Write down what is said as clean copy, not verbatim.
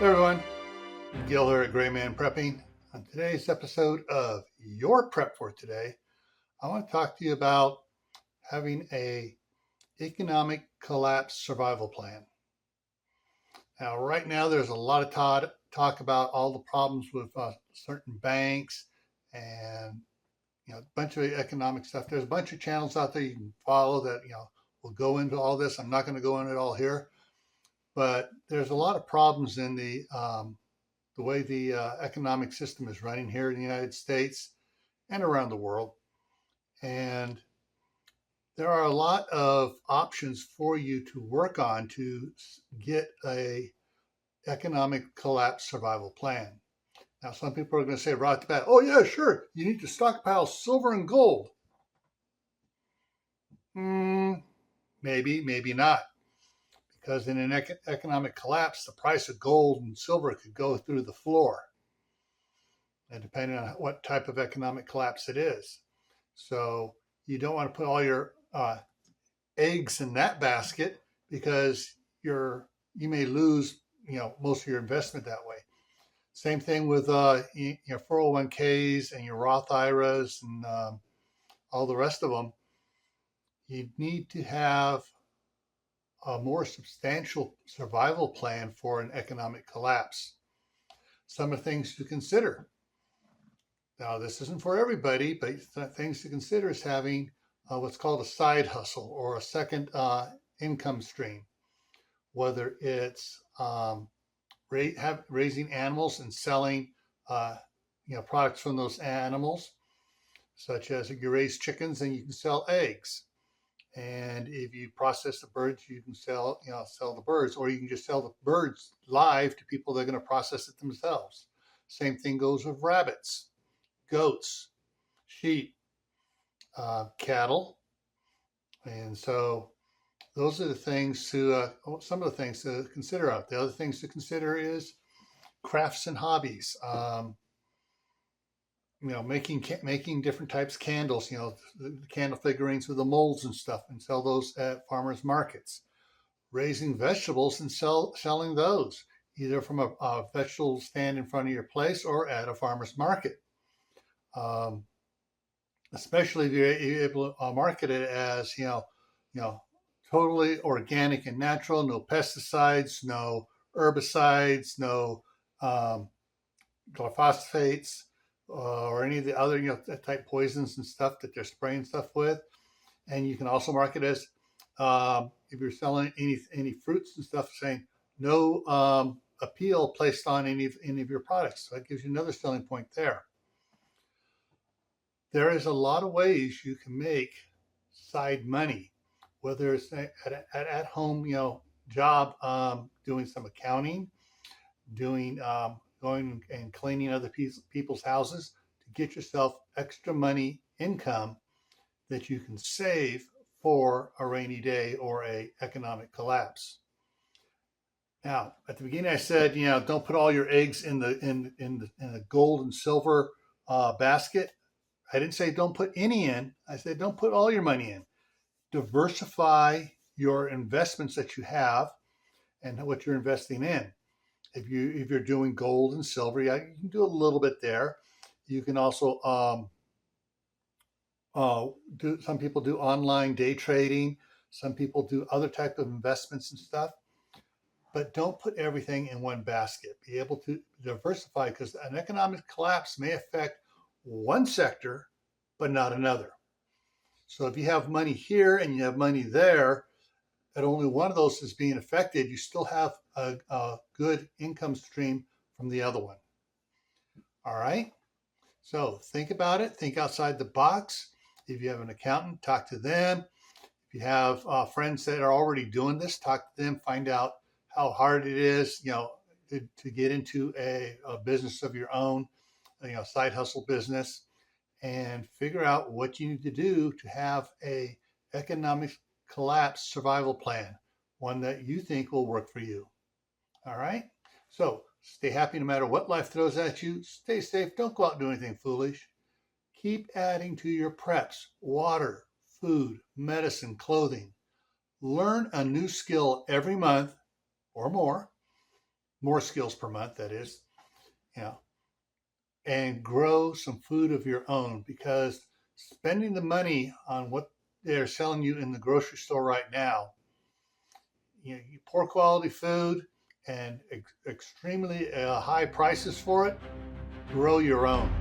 Hey everyone, Gil here at graymanprepping. On today's episode of Your Prep for Today, I want to talk to you about having a economic collapse survival plan. Now, right now, there's a lot of talk about all the problems with certain banks and a bunch of economic stuff. There's a bunch of channels out there you can follow that will go into all this. I'm not going to go into it all here, but there's a lot of problems in the way the economic system is running here in the United States and around the world. And there are a lot of options for you to work on to get a economic collapse survival plan. Now, some people are going to say right off the bat, oh yeah, sure, you need to stockpile silver and gold. Maybe, maybe not. Because in an economic collapse, the price of gold and silver could go through the floor, and depending on what type of economic collapse it is. So you don't want to put all your eggs in that basket, because you may lose most of your investment that way. Same thing with your 401ks and your Roth IRAs and all the rest of them. You need to have a more substantial survival plan for an economic collapse. Some of the things to consider. Now, this isn't for everybody, but things to consider is having what's called a side hustle or a second income stream, whether it's raising animals and selling products from those animals, such as if you raise chickens and you can sell eggs. And if you process the birds, you can sell the birds, or you can just sell the birds live to people that are going to process it themselves. Same thing goes with rabbits, goats, sheep, cattle. And so those are the things some of the things to consider out. The other things to consider is crafts and hobbies. Making different types of candles, the candle figurines with the molds and stuff, and sell those at farmers markets. Raising vegetables and selling those, either from a vegetable stand in front of your place or at a farmer's market. Especially if you're able to market it as, totally organic and natural, no pesticides, no herbicides, no glyphosates, or any of the other type poisons and stuff that they're spraying stuff with. And you can also market as if you're selling any fruits and stuff, saying no appeal placed on any of your products. So that gives you another selling point there. There is a lot of ways you can make side money, whether it's at home job, doing some accounting, going and cleaning other people's houses to get yourself extra money income that you can save for a rainy day or a economic collapse. Now, at the beginning, I said, don't put all your eggs in the gold and silver basket. I didn't say don't put any in. I said don't put all your money in. Diversify your investments that you have and what you're investing in. If you're doing gold and silver, you can do a little bit there. You can also some people do online day trading. Some people do other type of investments and stuff. But don't put everything in one basket. Be able to diversify, because an economic collapse may affect one sector, but not another. So if you have money here and you have money there, and only one of those is being affected, you still have a good income stream from the other one. All right. So think about it. Think outside the box. If you have an accountant, talk to them. If you have friends that are already doing this, talk to them. Find out how hard it is, to get into a business of your own, side hustle business, and figure out what you need to do to have a economic collapse survival plan, one that you think will work for you. All right. So stay happy no matter what life throws at you. Stay safe. Don't go out and do anything foolish. Keep adding to your preps: water, food, medicine, clothing. Learn a new skill every month or more. more skills per month, that is, you know, and grow some food of your own, because spending the money on what they're selling you in the grocery store right now, poor quality food and extremely high prices for it, grow your own.